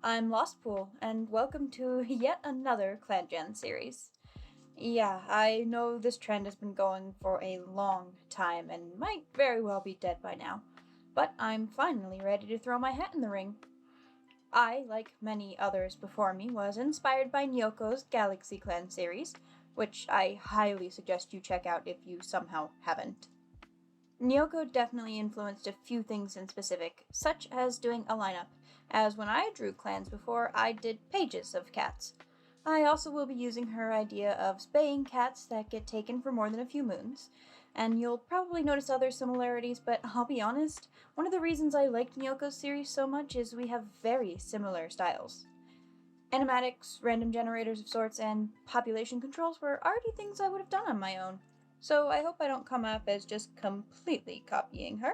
I'm Lostpool, and welcome to yet another Clangen series. Yeah, I know this trend has been going for a long time and might very well be dead by now, but I'm finally ready to throw my hat in the ring. I, like many others before me, was inspired by Nyoko's Galaxy Clan series, which I highly suggest you check out if you somehow haven't. Nyoko definitely influenced a few things in specific, such as doing a lineup, as when I drew clans before, I did pages of cats. I also will be using her idea of spaying cats that get taken for more than a few moons, and you'll probably notice other similarities, but I'll be honest, one of the reasons I liked Nyoko's series so much is we have very similar styles. Animatics, random generators of sorts, and population controls were already things I would have done on my own, so I hope I don't come off as just completely copying her.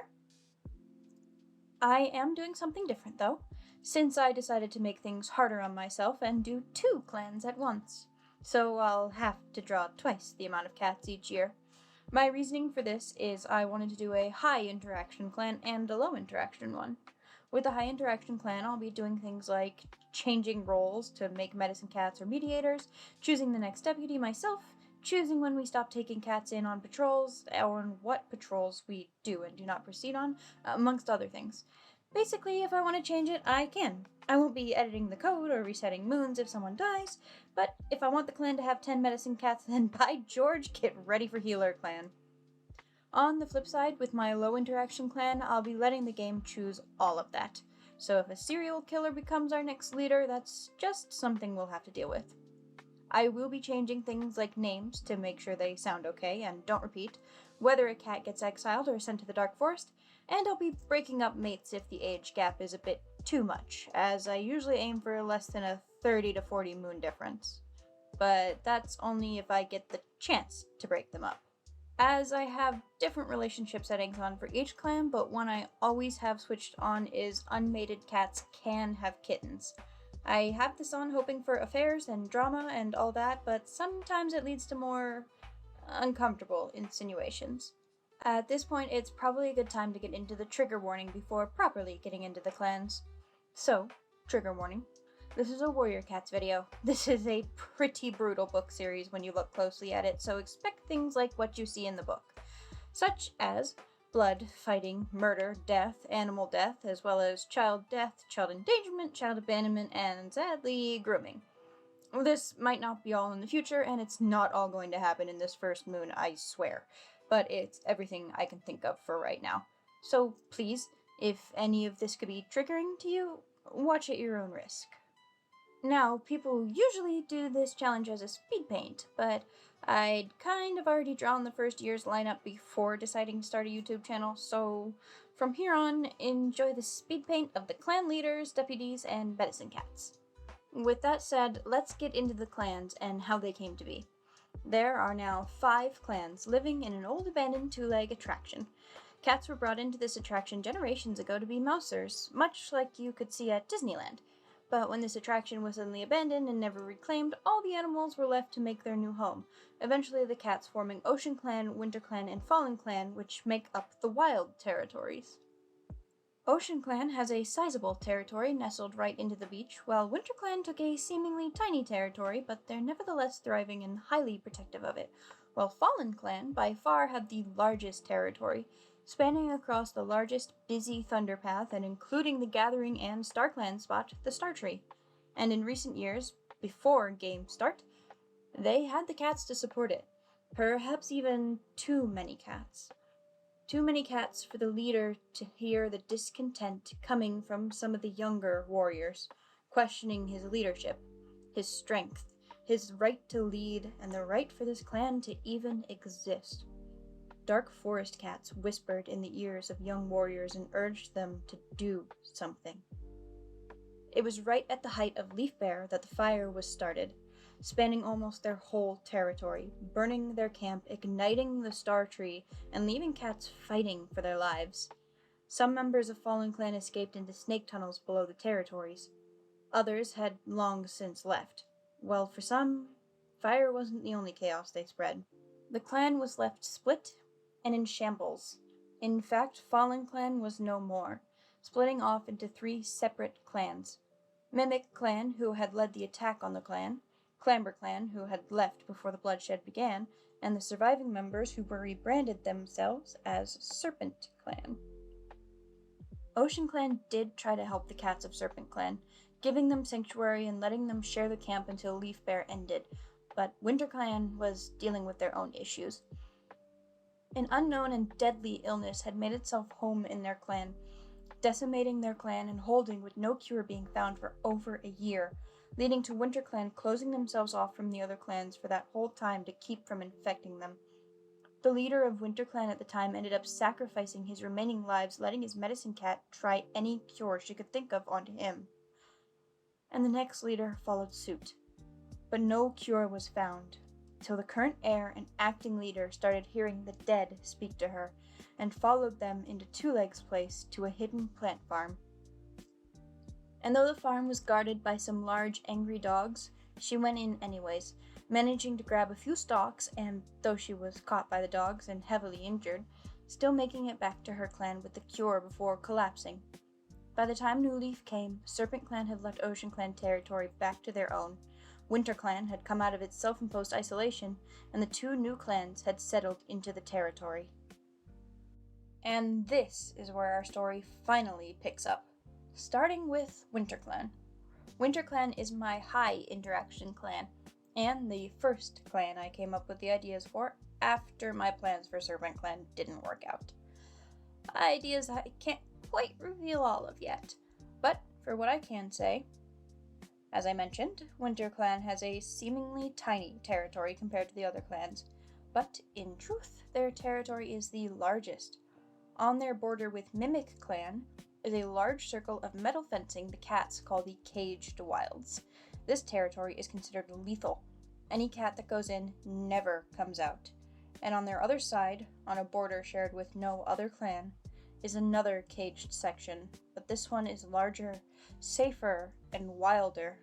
I am doing something different though, since I decided to make things harder on myself and do 2 clans at once. So I'll have to draw twice the amount of cats each year. My reasoning for this is I wanted to do a high interaction clan and a low interaction one. With the high interaction clan, I'll be doing things like changing roles to make medicine cats or mediators, choosing the next deputy myself, choosing when we stop taking cats in on patrols, or on what patrols we do and do not proceed on, amongst other things. Basically, if I want to change it, I can. I won't be editing the code or resetting moons if someone dies, but if I want the clan to have 10 medicine cats, then by George, get ready for Healer Clan. On the flip side, with my low interaction clan, I'll be letting the game choose all of that. So if a serial killer becomes our next leader, that's just something we'll have to deal with. I will be changing things like names to make sure they sound okay and don't repeat, whether a cat gets exiled or sent to the Dark Forest, and I'll be breaking up mates if the age gap is a bit too much, as I usually aim for less than a 30 to 40 moon difference. But that's only if I get the chance to break them up, as I have different relationship settings on for each clan, but one I always have switched on is unmated cats can have kittens. I have this on hoping for affairs and drama and all that, but sometimes it leads to more uncomfortable insinuations. At this point, it's probably a good time to get into the trigger warning before properly getting into the clans. So, trigger warning. This is a Warrior Cats video. This is a pretty brutal book series when you look closely at it, so expect things like what you see in the book, such as blood, fighting, murder, death, animal death, as well as child death, child endangerment, child abandonment, and sadly, grooming. This might not be all in the future, and it's not all going to happen in this first moon, I swear, but it's everything I can think of for right now. So please, if any of this could be triggering to you, watch at your own risk. Now, people usually do this challenge as a speed paint, but I'd kind of already drawn the first year's lineup before deciding to start a YouTube channel, so from here on, enjoy the speed paint of the clan leaders, deputies, and medicine cats. With that said, let's get into the clans and how they came to be. There are now 5 clans living in an old abandoned 2-leg attraction. Cats were brought into this attraction generations ago to be mousers, much like you could see at Disneyland. But when this attraction was suddenly abandoned and never reclaimed, all the animals were left to make their new home, eventually the cats forming Ocean Clan, Winter Clan, and Fallen Clan, which make up the wild territories. Ocean Clan has a sizable territory nestled right into the beach, while Winter Clan took a seemingly tiny territory, but they're nevertheless thriving and highly protective of it, while Fallen Clan by far had the largest territory, spanning across the largest busy thunder path and including the gathering and StarClan spot, the Star Tree. And in recent years, before game start, they had the cats to support it. Perhaps even too many cats. Too many cats for the leader to hear the discontent coming from some of the younger warriors, questioning his leadership, his strength, his right to lead, and the right for this clan to even exist. Dark forest cats whispered in the ears of young warriors and urged them to do something. It was right at the height of Leaf Bear that the fire was started, spanning almost their whole territory, burning their camp, igniting the Star Tree, and leaving cats fighting for their lives. Some members of Fallen Clan escaped into snake tunnels below the territories. Others had long since left. Well, for some, fire wasn't the only chaos they spread. The clan was left split and in shambles. In fact, Fallen Clan was no more, splitting off into 3 separate clans. Mimic Clan, who had led the attack on the clan, Clamber Clan, who had left before the bloodshed began, and the surviving members who were rebranded themselves as Serpent Clan. Ocean Clan did try to help the cats of Serpent Clan, giving them sanctuary and letting them share the camp until Leaf Bear ended, but Winter Clan was dealing with their own issues. An unknown and deadly illness had made itself home in their clan, decimating their clan and holding with no cure being found for over a year, leading to Winter Clan closing themselves off from the other clans for that whole time to keep from infecting them. The leader of Winter Clan at the time ended up sacrificing his remaining lives, letting his medicine cat try any cure she could think of onto him. And the next leader followed suit. But no cure was found, till the current heir and acting leader started hearing the dead speak to her, and followed them into Two Legs' place to a hidden plant farm. And though the farm was guarded by some large, angry dogs, she went in anyways, managing to grab a few stalks, and though she was caught by the dogs and heavily injured, still making it back to her clan with the cure before collapsing. By the time New Leaf came, Serpent Clan had left Ocean Clan territory back to their own. Winter Clan had come out of its self-imposed isolation, and the two new clans had settled into the territory. And this is where our story finally picks up, starting with Winter Clan. Winter Clan is my high interaction clan, and the first clan I came up with the ideas for after my plans for Serpent Clan didn't work out. Ideas I can't quite reveal all of yet, but for what I can say, as I mentioned, Winter Clan has a seemingly tiny territory compared to the other clans, but in truth, their territory is the largest. On their border with Mimic Clan is a large circle of metal fencing the cats call the Caged Wilds. This territory is considered lethal. Any cat that goes in never comes out. And on their other side, on a border shared with no other clan, is another caged section, but this one is larger, safer, and wilder.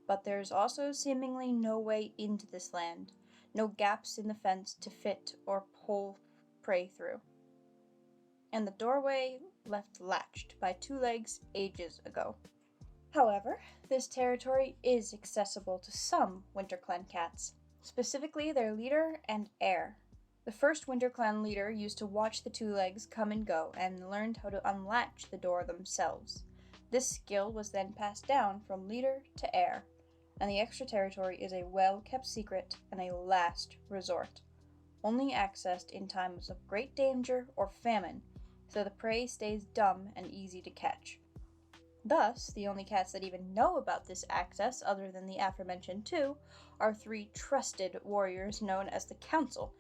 But there's also seemingly no way into this land, no gaps in the fence to fit or pull prey through. And the doorway left latched by Two Legs ages ago. However, this territory is accessible to some Winter Clan cats, specifically their leader and heir. The first Winter Clan leader used to watch the Two Legs come and go and learned how to unlatch the door themselves. This skill was then passed down from leader to heir, and the extra territory is a well-kept secret and a last resort, only accessed in times of great danger or famine, so the prey stays dumb and easy to catch. Thus, the only cats that even know about this access, other than the aforementioned two, are three trusted warriors known as the Council,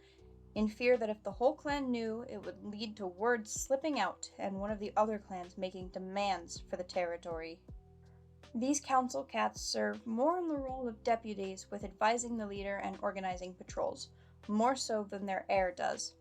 in fear that if the whole clan knew, it would lead to word slipping out and one of the other clans making demands for the territory. These council cats serve more in the role of deputies with advising the leader and organizing patrols, more so than their heir does.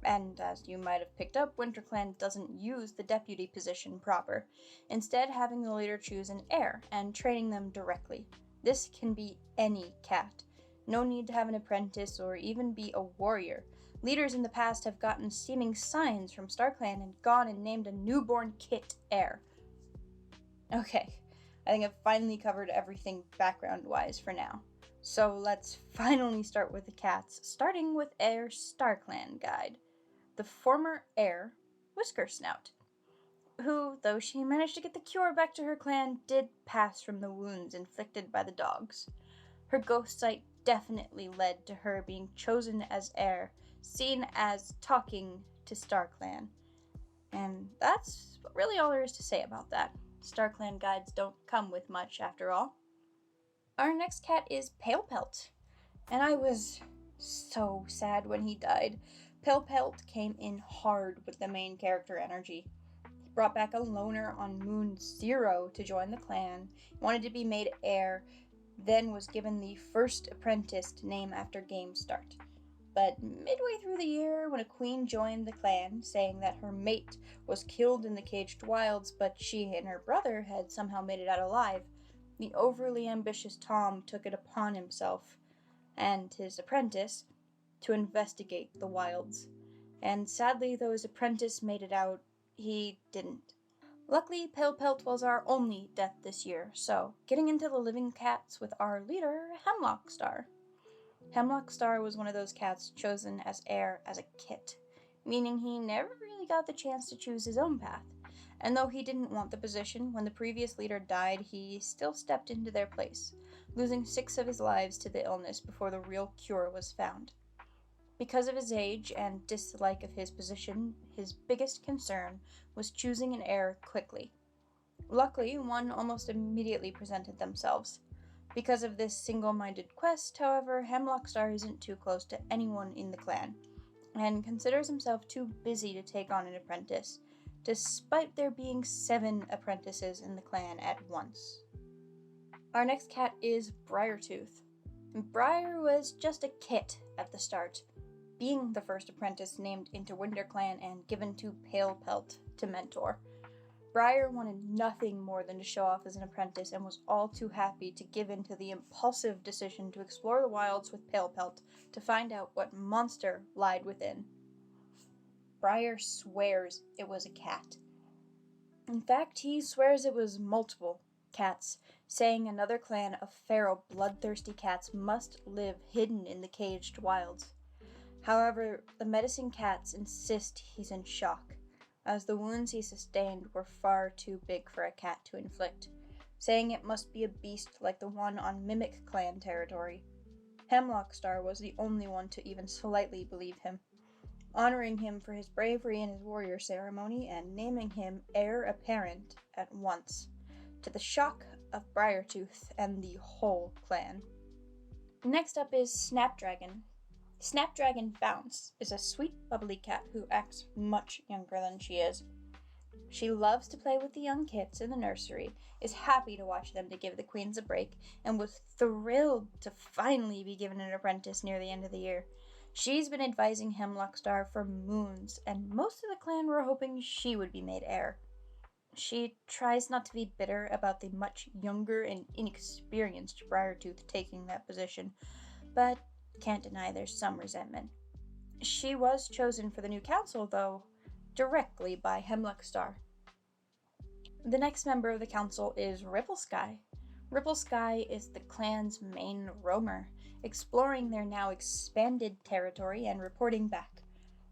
And as you might have picked up, Winter Clan doesn't use the deputy position proper, instead having the leader choose an heir and training them directly. This can be any cat. No need to have an apprentice or even be a warrior. Leaders in the past have gotten seeming signs from StarClan and gone and named a newborn kit heir. Okay, I think I've finally covered everything background-wise for now. So let's finally start with the cats, starting with Heir StarClan Guide. The former heir, Whisker Snout, who, though she managed to get the cure back to her clan, did pass from the wounds inflicted by the dogs. Her ghost sight definitely led to her being chosen as heir, seen as talking to StarClan. And that's really all there is to say about that. StarClan guides don't come with much, after all. Our next cat is Pale Pelt, and I was so sad when he died. Pale Pelt came in hard with the main character energy. He brought back a loner on Moon 0 to join the clan, wanted to be made heir, then was given the first apprentice to name after game start. But midway through the year, when a queen joined the clan, saying that her mate was killed in the Caged Wilds, but she and her brother had somehow made it out alive, the overly ambitious Tom took it upon himself, and his apprentice, to investigate the wilds. And sadly, though his apprentice made it out, he didn't. Luckily, Pale Pelt was our only death this year, so getting into the living cats with our leader, Hemlock Star. Hemlock Star was one of those cats chosen as heir as a kit, meaning he never really got the chance to choose his own path. And though he didn't want the position, when the previous leader died, he still stepped into their place, losing 6 of his lives to the illness before the real cure was found. Because of his age and dislike of his position, his biggest concern was choosing an heir quickly. Luckily, one almost immediately presented themselves. Because of this single-minded quest, however, Hemlock Star isn't too close to anyone in the clan, and considers himself too busy to take on an apprentice, despite there being 7 apprentices in the clan at once. Our next cat is Briartooth. Briar was just a kit at the start, being the first apprentice named into WinterClan and given to Pale Pelt to mentor. Briar wanted nothing more than to show off as an apprentice and was all too happy to give in to the impulsive decision to explore the wilds with Pale Pelt to find out what monster lied within. Briar swears it was a cat. In fact, he swears it was multiple cats, saying another clan of feral, bloodthirsty cats must live hidden in the caged wilds. However, the medicine cats insist he's in shock, as the wounds he sustained were far too big for a cat to inflict, saying it must be a beast like the one on Mimic Clan territory. Hemlock Star was the only one to even slightly believe him, honoring him for his bravery in his warrior ceremony and naming him heir apparent at once, to the shock of Briartooth and the whole clan. Next up is Snapdragon. Snapdragon Bounce is a sweet, bubbly cat who acts much younger than she is. She loves to play with the young kits in the nursery, is happy to watch them to give the queens a break, and was thrilled to finally be given an apprentice near the end of the year. She's been advising Hemlock Star for moons, and most of the clan were hoping she would be made heir. She tries not to be bitter about the much younger and inexperienced Briartooth taking that position, but can't deny there's some resentment. She was chosen for the new council, though, directly by Hemlock Star. The next member of the council is Ripple Sky. Ripple Sky is the clan's main roamer, exploring their now expanded territory and reporting back,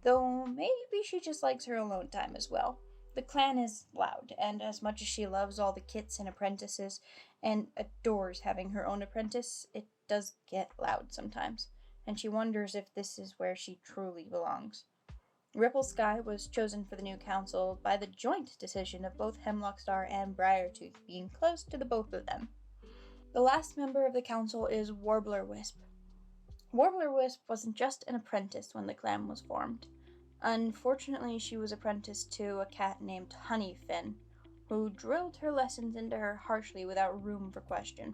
though maybe she just likes her alone time as well. The clan is loud, and as much as she loves all the kits and apprentices and adores having her own apprentice, it does get loud sometimes, and she wonders if this is where she truly belongs. Ripple Sky was chosen for the new council by the joint decision of both Hemlock Star and Briartooth being close to the both of them. The last member of the council is Warbler Wisp. Warbler Wisp wasn't just an apprentice when the clan was formed. Unfortunately, she was apprenticed to a cat named Honeyfin, who drilled her lessons into her harshly without room for question,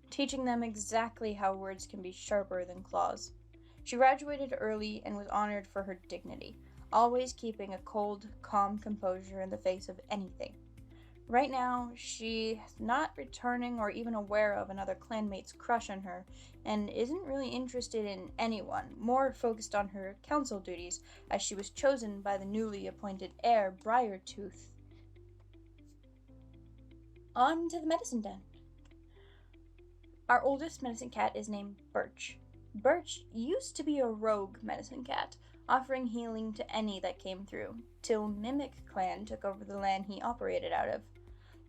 teaching them exactly how words can be sharper than claws. She graduated early and was honored for her dignity, always keeping a cold, calm composure in the face of anything. Right now, she's not returning or even aware of another clanmate's crush on her, and isn't really interested in anyone, more focused on her council duties, as she was chosen by the newly appointed heir, Briartooth. On to the medicine den. Our oldest medicine cat is named Birch. Birch used to be a rogue medicine cat, offering healing to any that came through, till Mimic Clan took over the land he operated out of.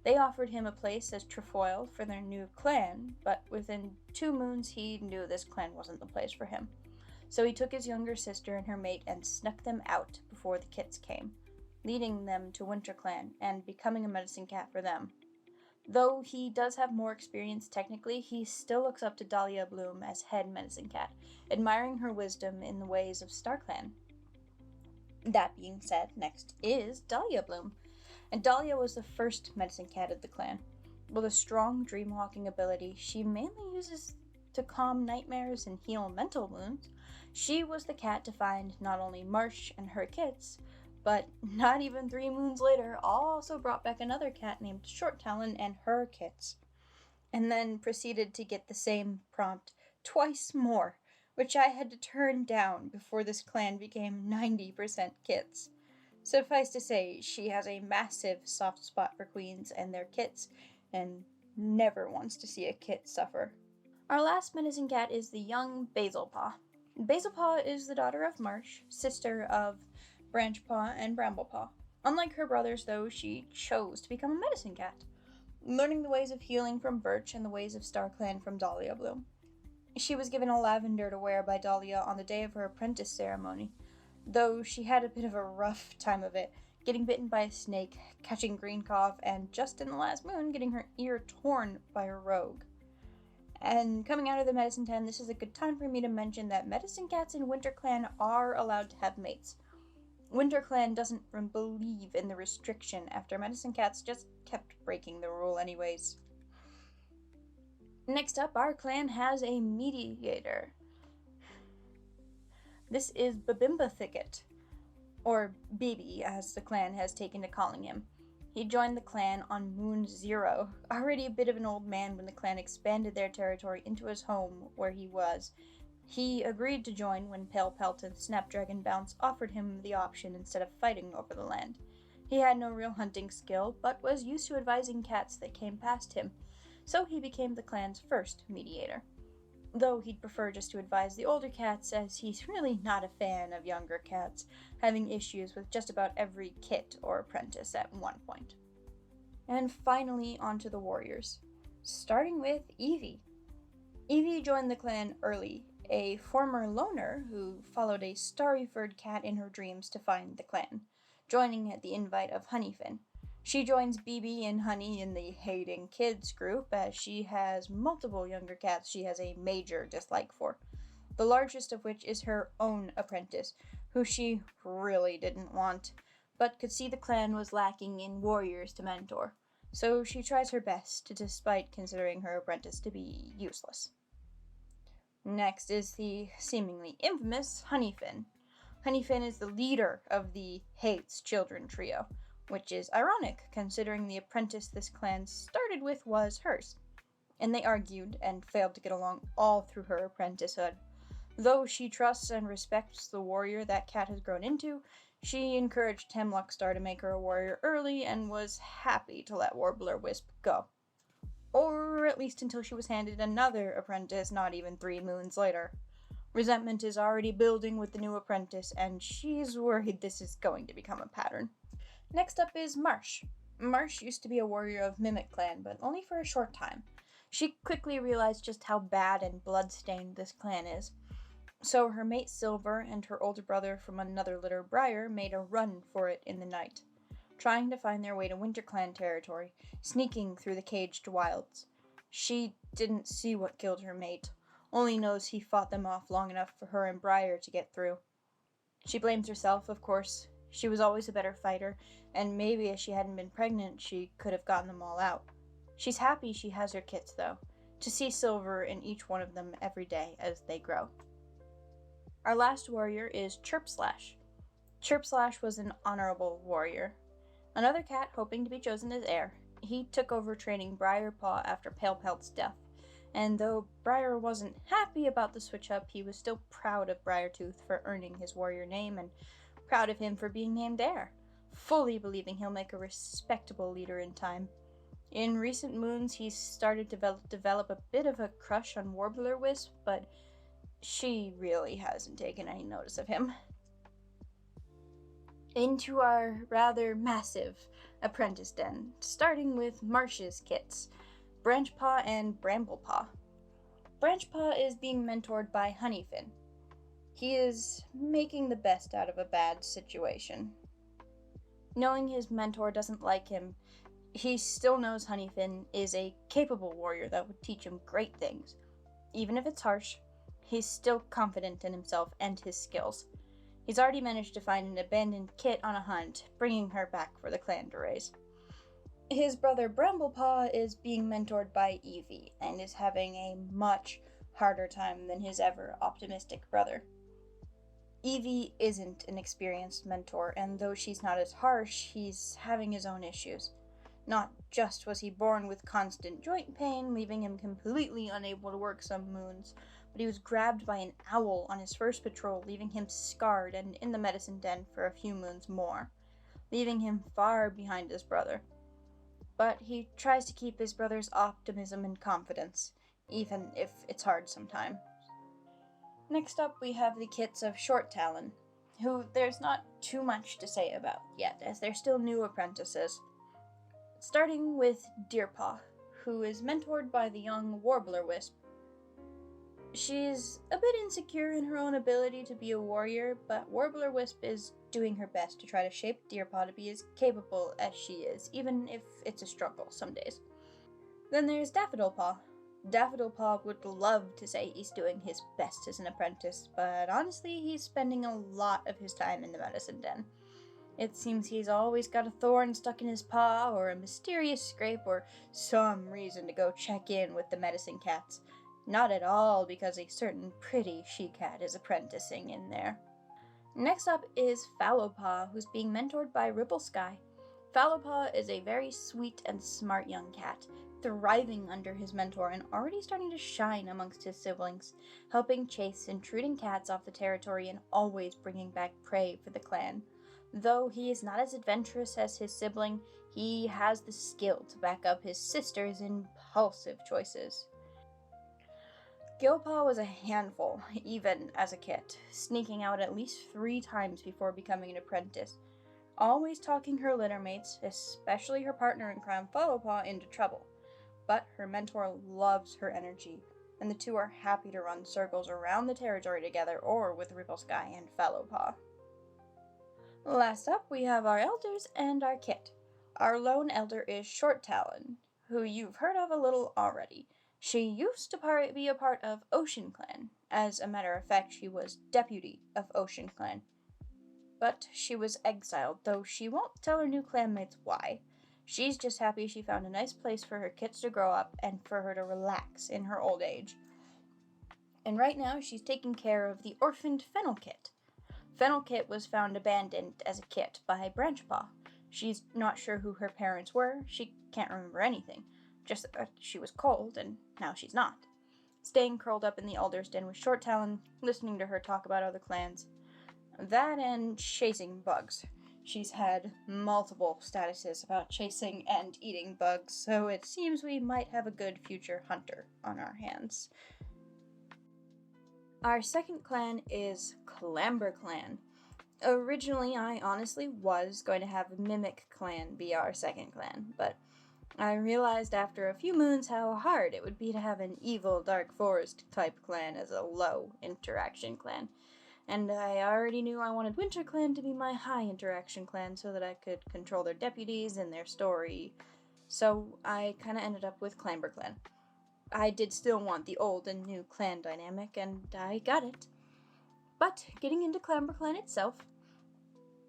They offered him a place as trefoil for their new clan, but within 2 moons he knew this clan wasn't the place for him. So he took his younger sister and her mate and snuck them out before the kits came, leading them to WinterClan and becoming a medicine cat for them. Though he does have more experience technically, he still looks up to Dahlia Bloom as head medicine cat, admiring her wisdom in the ways of StarClan. That being said, next is Dahlia Bloom, and Dahlia was the first medicine cat of the clan. With a strong dreamwalking ability she mainly uses to calm nightmares and heal mental wounds, she was the cat to find not only Marsh and her kits, but not even 3 moons later also brought back another cat named Short Talon and her kits, and then proceeded to get the same prompt twice more, which I had to turn down before this clan became 90% kits. Suffice to say, she has a massive soft spot for queens and their kits, and never wants to see a kit suffer. Our last medicine cat is the young Basilpaw. Basilpaw is the daughter of Marsh, sister of Branchpaw and Bramblepaw. Unlike her brothers, though, she chose to become a medicine cat, learning the ways of healing from Birch and the ways of StarClan from Dahlia Bloom. She was given a lavender to wear by Dahlia on the day of her apprentice ceremony, though she had a bit of a rough time of it, getting bitten by a snake, catching green cough, and just in the last moon, getting her ear torn by a rogue. And coming out of the medicine tent, this is a good time for me to mention that medicine cats in WinterClan are allowed to have mates. WinterClan doesn't believe in the restriction after medicine cats just kept breaking the rule anyways. Next up, our clan has a mediator. This is Babimba Thicket, or Bibi as the clan has taken to calling him. He joined the clan on Moon Zero, already a bit of an old man when the clan expanded their territory into his home where he was. He agreed to join when Pale Pelt and Snapdragon Bounce offered him the option instead of fighting over the land. He had no real hunting skill, but was used to advising cats that came past him, so he became the clan's first mediator. Though he'd prefer just to advise the older cats, as he's really not a fan of younger cats, having issues with just about every kit or apprentice at one point. And finally, onto the warriors, starting with Evie. Evie joined the clan early, a former loner who followed a starry-furred cat in her dreams to find the clan, joining at the invite of Honeyfin. She joins Bibi and Honey in the hating kids group, as she has multiple younger cats she has a major dislike for, the largest of which is her own apprentice, who she really didn't want, but could see the clan was lacking in warriors to mentor, so she tries her best, despite considering her apprentice to be useless. Next is the seemingly infamous Honeyfin. Honeyfin is the leader of the Hates Children trio, which is ironic considering the apprentice this clan started with was hers, and they argued and failed to get along all through her apprenticehood. Though she trusts and respects the warrior that cat has grown into, she encouraged Hemlock Star to make her a warrior early and was happy to let Warbler Wisp go. Or at least until she was handed another apprentice not even 3 moons later. Resentment is already building with the new apprentice, and she's worried this is going to become a pattern. Next up is Marsh. Marsh used to be a warrior of Mimic Clan, but only for a short time. She quickly realized just how bad and blood-stained this clan is. So her mate Silver and her older brother from another litter, Briar, made a run for it in the night, trying to find their way to WinterClan territory, sneaking through the caged wilds. She didn't see what killed her mate, only knows he fought them off long enough for her and Briar to get through. She blames herself, of course. She was always a better fighter, and maybe if she hadn't been pregnant, she could have gotten them all out. She's happy she has her kits, though, to see silver in each one of them every day as they grow. Our last warrior is Chirpslash. Chirpslash was an honorable warrior. Another cat hoping to be chosen as heir, he took over training Briarpaw after Pale Pelt's death, and though Briar wasn't happy about the switch-up, he was still proud of Briartooth for earning his warrior name, and proud of him for being named heir, fully believing he'll make a respectable leader in time. In recent moons, he's started to develop a bit of a crush on Warbler Wisp, but she really hasn't taken any notice of him. Into our rather massive apprentice den, starting with Marsh's kits, Branchpaw and Bramblepaw. Branchpaw is being mentored by Honeyfin. He is making the best out of a bad situation. Knowing his mentor doesn't like him, he still knows Honeyfin is a capable warrior that would teach him great things. Even if it's harsh, he's still confident in himself and his skills. He's already managed to find an abandoned kit on a hunt, bringing her back for the clan to raise. His brother Bramblepaw is being mentored by Evie, and is having a much harder time than his ever optimistic brother. Evie isn't an experienced mentor, and though she's not as harsh, he's having his own issues. Not just was he born with constant joint pain, leaving him completely unable to work some moons, but he was grabbed by an owl on his first patrol, leaving him scarred and in the medicine den for a few moons more. leaving him far behind his brother. But he tries to keep his brother's optimism and confidence, even if it's hard sometimes. Next up, we have the kits of Short Talon, who there's not too much to say about yet, as they're still new apprentices. Starting with Deerpaw, who is mentored by the young Warbler Wisp. She's a bit insecure in her own ability to be a warrior, but Warbler Wisp is doing her best to try to shape Deerpaw to be as capable as she is, even if it's a struggle some days. Then there's Daffodil Paw. Daffodil Paw would love to say he's doing his best as an apprentice, but honestly, he's spending a lot of his time in the medicine den. It seems he's always got a thorn stuck in his paw, or a mysterious scrape, or some reason to go check in with the medicine cats. Not at all because a certain pretty she-cat is apprenticing in there. Next up is Fallowpaw, who's being mentored by Ripple Sky. Fallowpaw is a very sweet and smart young cat, thriving under his mentor and already starting to shine amongst his siblings, helping chase intruding cats off the territory and always bringing back prey for the clan. Though he is not as adventurous as his sibling, he has the skill to back up his sister's impulsive choices. Gilpaw was a handful, even as a kit, sneaking out at least 3 times before becoming an apprentice, always talking her littermates, especially her partner in crime Fallowpaw, into trouble. But her mentor loves her energy, and the two are happy to run circles around the territory together or with Ripple Sky and Fallowpaw. Last up, we have our elders and our kit. Our lone elder is Short Talon, who you've heard of a little already. She used to be a part of Ocean Clan. As a matter of fact, she was deputy of Ocean Clan. But she was exiled, though she won't tell her new clanmates why. She's just happy she found a nice place for her kits to grow up and for her to relax in her old age. And right now, she's taking care of the orphaned Fennel Kit. Fennel Kit was found abandoned as a kit by Branchpaw. She's not sure who her parents were. She can't remember anything. Just that she was cold, and now she's not. Staying curled up in the Elder's Den with Short Talon, listening to her talk about other clans. That and chasing bugs. She's had multiple statuses about chasing and eating bugs, so it seems we might have a good future hunter on our hands. Our second clan is Clamber Clan. Originally, I honestly was going to have Mimic Clan be our second clan, but I realized after a few moons how hard it would be to have an evil Dark Forest type clan as a low interaction clan. And I already knew I wanted Winter Clan to be my high interaction clan so that I could control their deputies and their story. So I kinda ended up with Clamber Clan. I did still want the old and new clan dynamic, and I got it. But getting into Clamber Clan itself,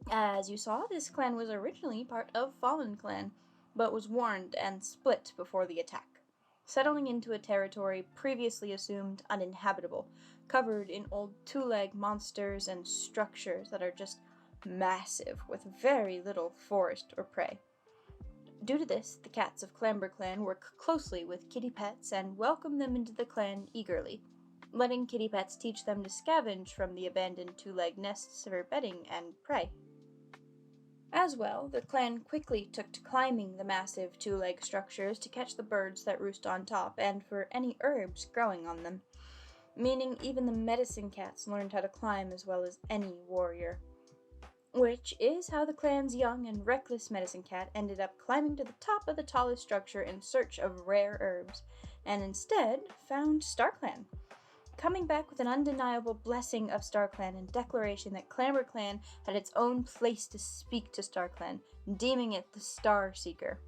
as you saw, this clan was originally part of Fallen Clan, but was warned and split before the attack, settling into a territory previously assumed uninhabitable, covered in old two-leg monsters and structures that are just massive with very little forest or prey. Due to this, the cats of Clamber Clan work closely with kitty pets and welcome them into the clan eagerly, letting kitty pets teach them to scavenge from the abandoned two-leg nests for bedding and prey. As well, the clan quickly took to climbing the massive two-leg structures to catch the birds that roost on top and for any herbs growing on them, meaning even the medicine cats learned how to climb as well as any warrior. Which is how the clan's young and reckless medicine cat ended up climbing to the top of the tallest structure in search of rare herbs, and instead found StarClan, coming back with an undeniable blessing of StarClan and declaration that Clamber Clan had its own place to speak to StarClan, deeming it the Star Seeker.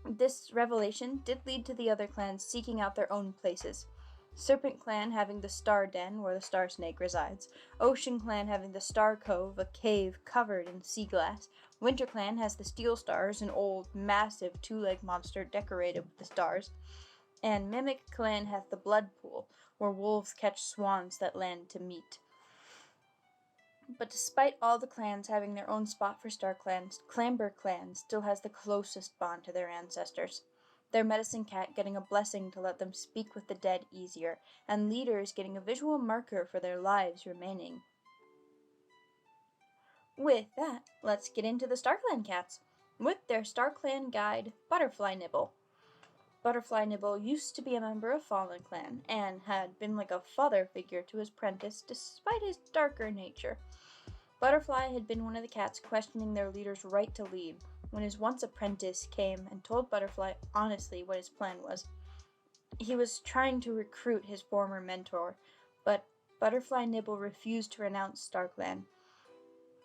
This revelation did lead to the other clans seeking out their own places. Serpent Clan having the Star Den, where the Star Snake resides. Ocean Clan having the Star Cove, a cave covered in sea glass. Winter Clan has the Steel Stars, an old, massive two-leg monster decorated with the stars. And Mimic Clan has the Blood Pool, where wolves catch swans that land to meet. But despite all the clans having their own spot for Star Clans, Clamber Clan still has the closest bond to their ancestors. Their medicine cat getting a blessing to let them speak with the dead easier, and leaders getting a visual marker for their lives remaining. With that, let's get into the StarClan cats with their StarClan guide, Butterfly Nibble. Butterfly Nibble used to be a member of Fallen Clan and had been like a father figure to his apprentice despite his darker nature. Butterfly had been one of the cats questioning their leader's right to lead when his once apprentice came and told Butterfly honestly what his plan was. He was trying to recruit his former mentor, but Butterfly Nibble refused to renounce StarClan.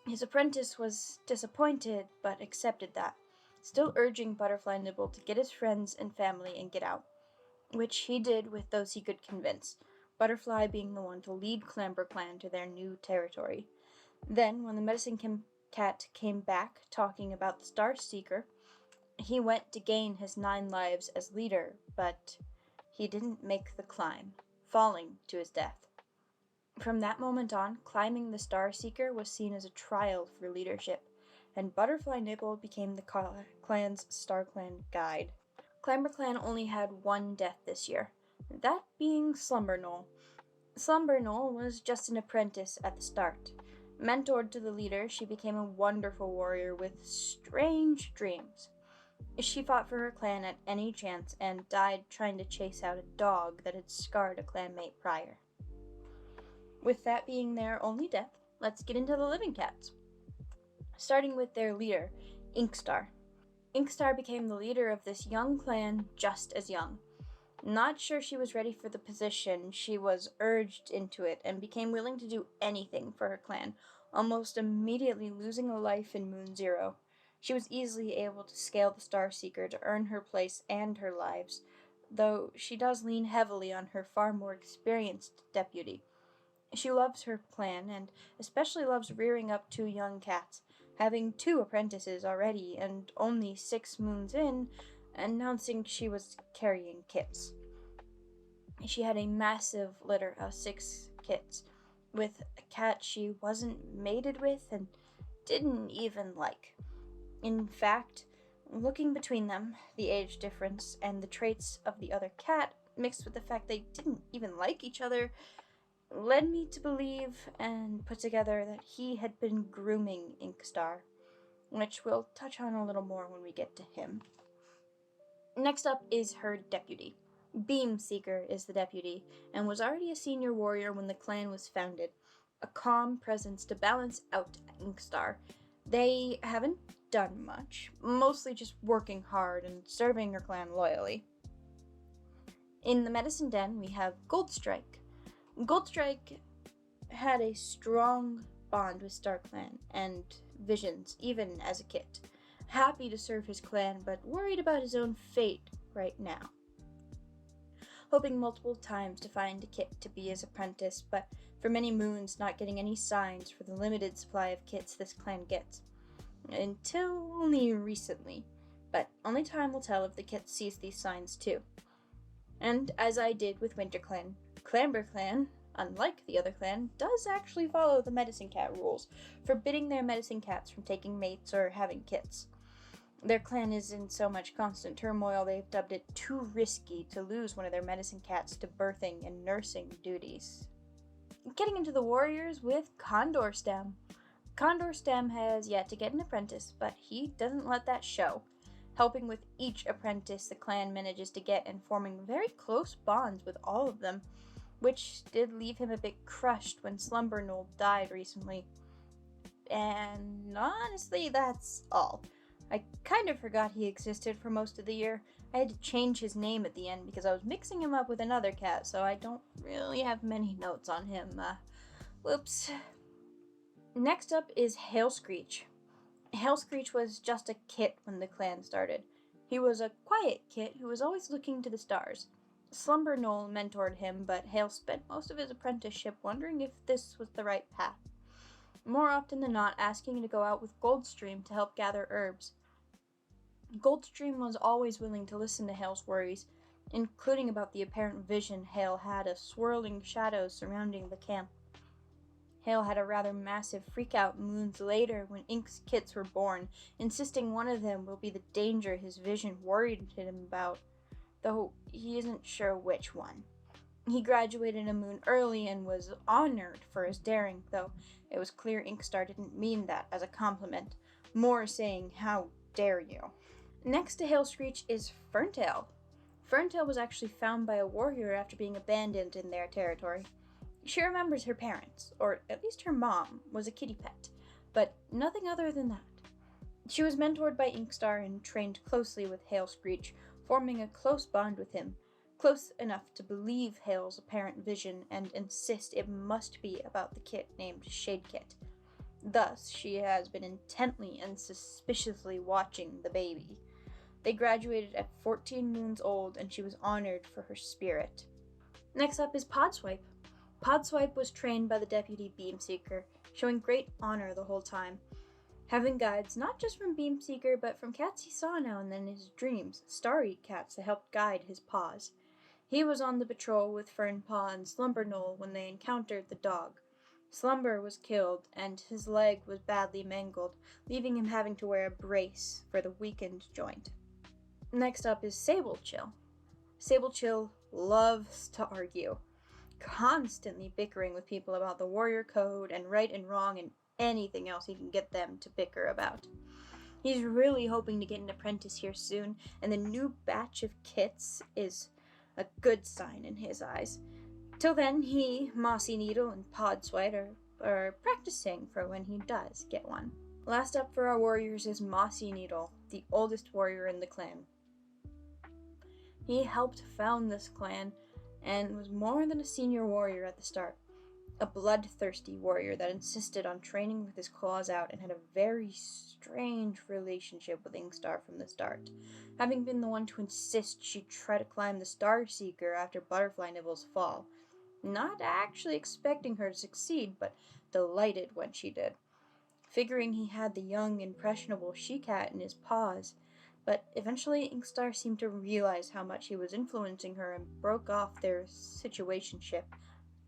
His apprentice was disappointed, but accepted that, still urging Butterfly Nibble to get his friends and family and get out, which he did with those he could convince, Butterfly being the one to lead Clamber Clan to their new territory. Then, when the Medicine Cat came back talking about the Star Seeker, he went to gain his 9 lives as leader, but he didn't make the climb, falling to his death. From that moment on, climbing the Star Seeker was seen as a trial for leadership, and Butterfly Nibble became the clan's StarClan guide. Clamber Clan only had 1 death this year, that being Slumber Knoll. Slumber Knoll was just an apprentice at the start. Mentored to the leader, she became a wonderful warrior with strange dreams. She fought for her clan at any chance and died trying to chase out a dog that had scarred a clanmate prior. With that being their only death, let's get into the living cats. Starting with their leader, Inkstar. Inkstar became the leader of this young clan just as young. Not sure she was ready for the position, she was urged into it and became willing to do anything for her clan, almost immediately losing a life in Moon Zero. She was easily able to scale the Star Seeker to earn her place and her lives, though she does lean heavily on her far more experienced deputy. She loves her clan and especially loves rearing up 2 young cats, having 2 apprentices already and only 6 moons in, announcing she was carrying kits. She had a massive litter of 6 kits, with a cat she wasn't mated with and didn't even like. In fact, looking between them, the age difference and the traits of the other cat, mixed with the fact they didn't even like each other, led me to believe and put together that he had been grooming Inkstar, which we'll touch on a little more when we get to him. Next up is her deputy. Beam Seeker is the deputy, and was already a senior warrior when the clan was founded, a calm presence to balance out Inkstar. They haven't done much, mostly just working hard and serving her clan loyally. In the Medicine Den, we have Goldstrike. Goldstrike had a strong bond with StarClan and Visions, even as a kit. Happy to serve his clan, but worried about his own fate right now. Hoping multiple times to find a kit to be his apprentice, but for many moons not getting any signs for the limited supply of kits this clan gets. Until only recently, but only time will tell if the kit sees these signs too. And as I did with WinterClan, Clamber Clan, unlike the other clan, does actually follow the Medicine Cat rules, forbidding their medicine cats from taking mates or having kits. Their clan is in so much constant turmoil they've dubbed it too risky to lose one of their medicine cats to birthing and nursing duties. Getting into the warriors with Condor Stem. Condor Stem has yet to get an apprentice, but he doesn't let that show, helping with each apprentice the clan manages to get and forming very close bonds with all of them, which did leave him a bit crushed when Slumber Knoll died recently. And honestly, that's all. I kind of forgot he existed for most of the year. I had to change his name at the end because I was mixing him up with another cat, so I don't really have many notes on him. Whoops. Next up is Hail Screech. Hail Screech was just a kit when the clan started. He was a quiet kit who was always looking to the stars. Slumber Knoll mentored him, but Hail spent most of his apprenticeship wondering if this was the right path. More often than not, asking to go out with Goldstream to help gather herbs. Goldstream was always willing to listen to Hail's worries, including about the apparent vision Hail had of swirling shadows surrounding the camp. Hail had a rather massive freak-out moons later when Ink's kits were born, insisting one of them will be the danger his vision worried him about, though he isn't sure which one. He graduated a moon early and was honored for his daring, though it was clear Inkstar didn't mean that as a compliment, more saying, "How dare you?" Next to Hailscreech is Ferntail. Ferntail was actually found by a warrior after being abandoned in their territory. She remembers her parents, or at least her mom, was a kitty pet, but nothing other than that. She was mentored by Inkstar and trained closely with Hailscreech, forming a close bond with him, close enough to believe Hail's apparent vision and insist it must be about the kit named Shadekit. Thus, she has been intently and suspiciously watching the baby. They graduated at 14 moons old, and she was honored for her spirit. Next up is Podswipe. Podswipe was trained by the deputy Beamseeker, showing great honor the whole time, having guides not just from Beamseeker, but from cats he saw now and then in his dreams, starry cats that helped guide his paws. He was on the patrol with Fernpaw and Slumberknoll when they encountered the dog. Slumber was killed, and his leg was badly mangled, leaving him having to wear a brace for the weakened joint. Next up is Sablechill. Sablechill loves to argue, constantly bickering with people about the warrior code and right and wrong and anything else he can get them to bicker about. He's really hoping to get an apprentice here soon, and the new batch of kits is a good sign in his eyes. Till then, he, Mossy Needle, and Podswipe are practicing for when he does get one. Last up for our warriors is Mossy Needle, the oldest warrior in the clan. He helped found this clan and was more than a senior warrior at the start. A bloodthirsty warrior that insisted on training with his claws out and had a very strange relationship with Inkstar from the start, having been the one to insist she try to climb the Star Seeker after Butterfly Nibble's fall. Not actually expecting her to succeed, but delighted when she did. Figuring he had the young, impressionable she-cat in his paws, but eventually Inkstar seemed to realize how much he was influencing her and broke off their situationship,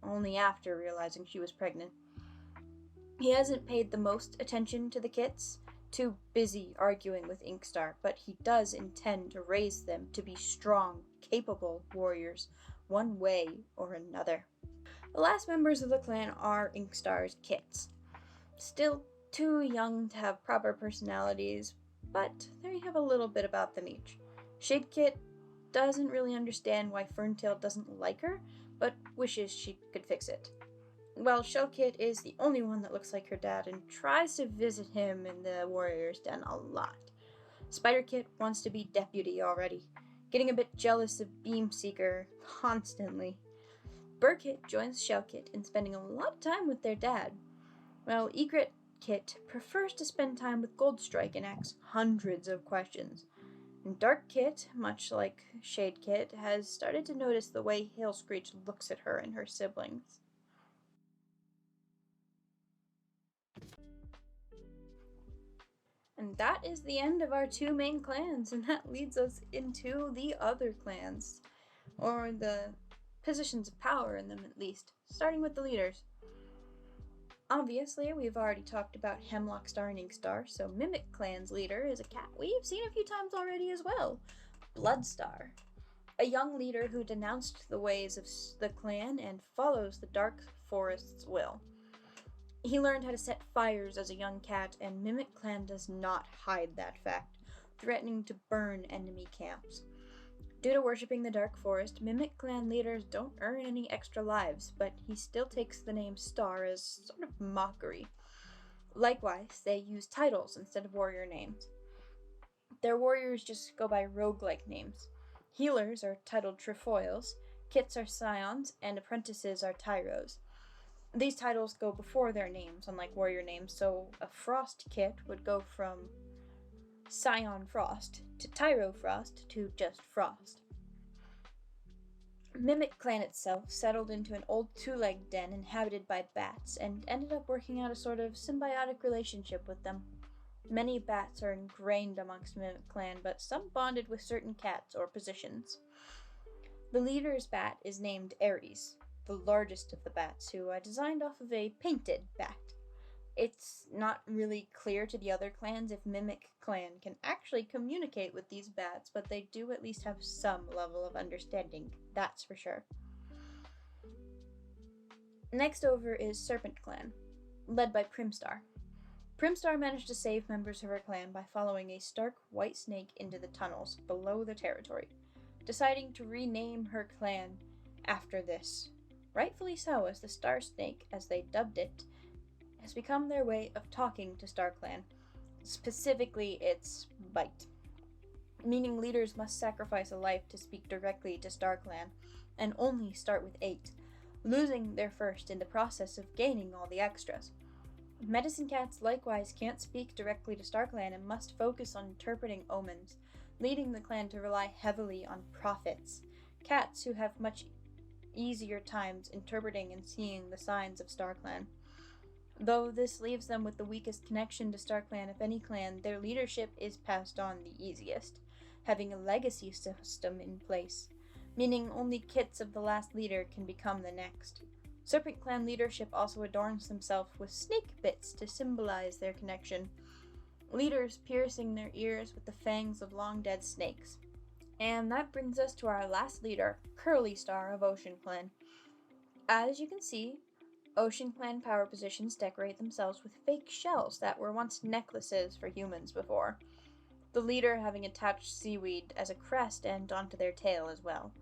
only after realizing she was pregnant. He hasn't paid the most attention to the kits, too busy arguing with Inkstar, but he does intend to raise them to be strong, capable warriors, one way or another. The last members of the clan are Inkstar's kits. Still too young to have proper personalities, but they have a little bit about them each. Shadekit doesn't really understand why Ferntail doesn't like her, but wishes she could fix it. Well, Shellkit is the only one that looks like her dad and tries to visit him in the warrior's den a lot. Spiderkit wants to be deputy already, getting a bit jealous of Beamseeker constantly. Burkit joins Shellkit in spending a lot of time with their dad, while Egret Kit prefers to spend time with Goldstrike and asks hundreds of questions. And Dark Kit, much like Shade Kit, has started to notice the way Hailscreech looks at her and her siblings. And that is the end of our two main clans, and that leads us into the other clans, or the positions of power in them at least, starting with the leaders. Obviously, we've already talked about Hemlockstar and Inkstar, so Mimic Clan's leader is a cat we've seen a few times already as well, Bloodstar, a young leader who denounced the ways of the clan and follows the Dark Forest's will. He learned how to set fires as a young cat, and Mimic Clan does not hide that fact, threatening to burn enemy camps. Due to worshipping the Dark Forest, Mimic Clan leaders don't earn any extra lives, but he still takes the name Star as sort of mockery. Likewise, they use titles instead of warrior names. Their warriors just go by roguelike names. Healers are titled Trefoils, kits are Scions, and apprentices are Tyros. These titles go before their names, unlike warrior names, so a Frost kit would go from Scion Frost to Tyro Frost to just Frost. Mimic Clan itself settled into an old two-legged den inhabited by bats and ended up working out a sort of symbiotic relationship with them. Many bats are ingrained amongst Mimic Clan, but some bonded with certain cats or positions. The leader's bat is named Ares, the largest of the bats, who I designed off of a painted bat. It's not really clear to the other clans if Mimic Clan can actually communicate with these bats, but they do at least have some level of understanding, that's for sure. Next over is Serpent Clan, led by Primstar. Primstar managed to save members of her clan by following a stark white snake into the tunnels below the territory, deciding to rename her clan after this. Rightfully so, as the Star Snake, as they dubbed it, has become their way of talking to StarClan, specifically its bite, meaning leaders must sacrifice a life to speak directly to StarClan, and only start with 8, losing their first in the process of gaining all the extras. Medicine cats likewise can't speak directly to StarClan and must focus on interpreting omens, leading the clan to rely heavily on prophets, cats who have much easier times interpreting and seeing the signs of StarClan. Though this leaves them with the weakest connection to StarClan of any clan, their leadership is passed on the easiest, having a legacy system in place, meaning only kits of the last leader can become the next. Serpent Clan leadership also adorns themselves with snake bits to symbolize their connection, leaders piercing their ears with the fangs of long-dead snakes. And that brings us to our last leader, Curly Star of Ocean Clan. As you can see, Ocean Clan power positions decorate themselves with fake shells that were once necklaces for humans before, the leader having attached seaweed as a crest and onto their tail as well.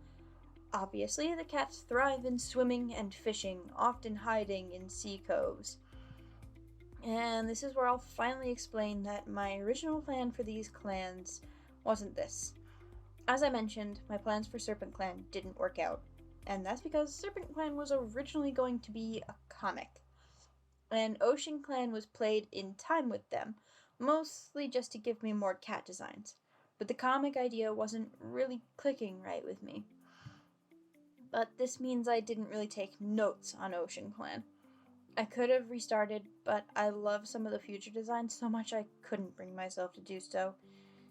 Obviously, the cats thrive in swimming and fishing, often hiding in sea coves. And this is where I'll finally explain that my original plan for these clans wasn't this. As I mentioned, my plans for Serpent Clan didn't work out, and that's because Serpent Clan was originally going to be a comic, and Ocean Clan was played in time with them, mostly just to give me more cat designs, but the comic idea wasn't really clicking right with me. But this means I didn't really take notes on Ocean Clan. I could have restarted, but I love some of the future designs so much I couldn't bring myself to do so.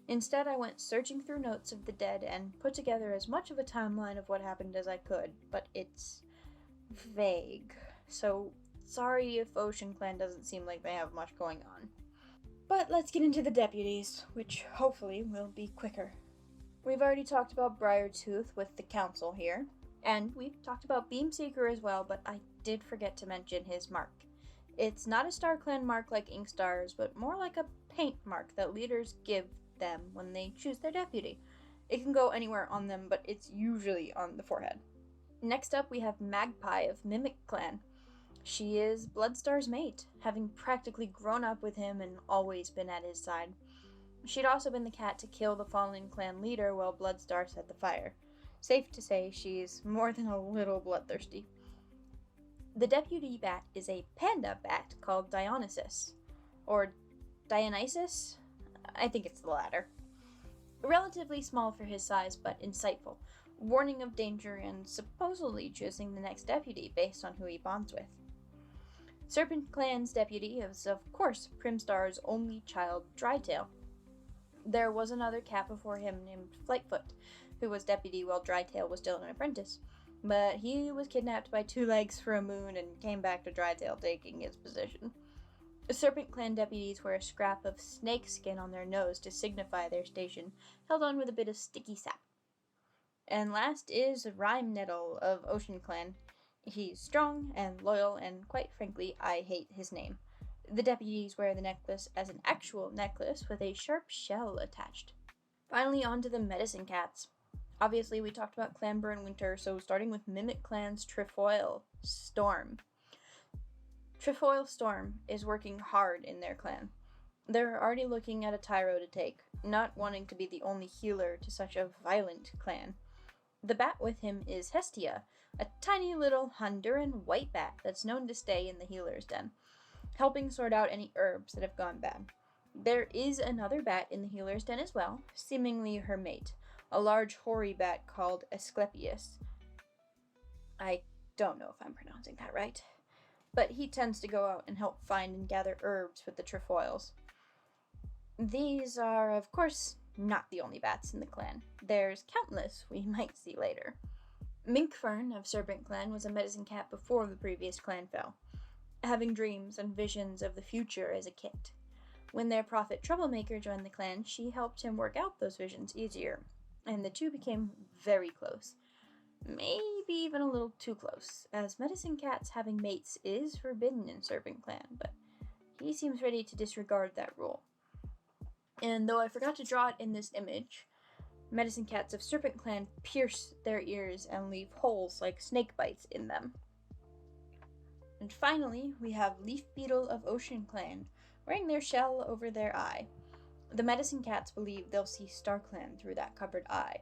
Instead, I went searching through notes of the dead and put together as much of a timeline of what happened as I could, but it's vague. So, sorry if Ocean Clan doesn't seem like they have much going on. But let's get into the deputies, which hopefully will be quicker. We've already talked about Briartooth with the council here, and we've talked about Beamseeker as well, but I did forget to mention his mark. It's not a StarClan mark like Inkstar's, but more like a paint mark that leaders give them when they choose their deputy. It can go anywhere on them, but it's usually on the forehead. Next up, we have Magpie of Mimic Clan. She is Bloodstar's mate, having practically grown up with him and always been at his side. She'd also been the cat to kill the fallen clan leader while Bloodstar set the fire. Safe to say she's more than a little bloodthirsty. The deputy bat is a panda bat called Dionysus, or Dionysus? I think it's the latter. Relatively small for his size, but insightful, warning of danger and supposedly choosing the next deputy based on who he bonds with. Serpent Clan's deputy is, of course, Primstar's only child, Drytail. There was another cat before him named Flightfoot, who was deputy while Drytail was still an apprentice, but he was kidnapped by Two Legs for a moon and came back to Drytail taking his position. Serpent Clan deputies wear a scrap of snake skin on their nose to signify their station, held on with a bit of sticky sap. And last is Rhyme Nettle of Ocean Clan. He's strong and loyal, and quite frankly, I hate his name. The deputies wear the necklace as an actual necklace with a sharp shell attached. Finally, on to the medicine cats. Obviously, we talked about Clamber and Winter, so starting with Mimic Clan's Trefoil Storm. Trefoil Storm is working hard in their clan. They're already looking at a tyro to take, not wanting to be the only healer to such a violent clan. The bat with him is Hestia, a tiny little Honduran white bat that's known to stay in the healer's den, helping sort out any herbs that have gone bad. There is another bat in the healer's den as well, seemingly her mate, a large hoary bat called Asclepius. I don't know if I'm pronouncing that right, but he tends to go out and help find and gather herbs with the trefoils. These are, of course, not the only bats in the clan. There's countless we might see later. Minkfern of Serpent Clan was a medicine cat before the previous clan fell, having dreams and visions of the future as a kit. When their prophet Troublemaker joined the clan, she helped him work out those visions easier, and the two became very close. maybe even a little too close, as medicine cats having mates is forbidden in Serpent Clan, but he seems ready to disregard that rule. And though I forgot to draw it in this image, medicine cats of Serpent Clan pierce their ears and leave holes like snake bites in them. And finally, we have Leaf Beetle of Ocean Clan, wearing their shell over their eye. The medicine cats believe they'll see Star Clan through that covered eye.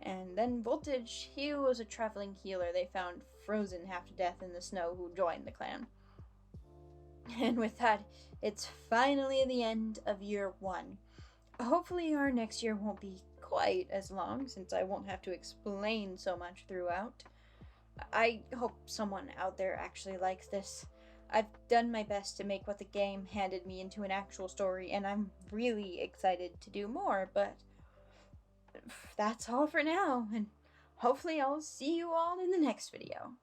And then Voltage, he was a traveling healer they found frozen half to death in the snow who joined the clan. And with that, it's finally the end of year 1. Hopefully our next year won't be quite as long, since I won't have to explain so much throughout. I hope someone out there actually likes this. I've done my best to make what the game handed me into an actual story, and I'm really excited to do more, but that's all for now, and hopefully I'll see you all in the next video.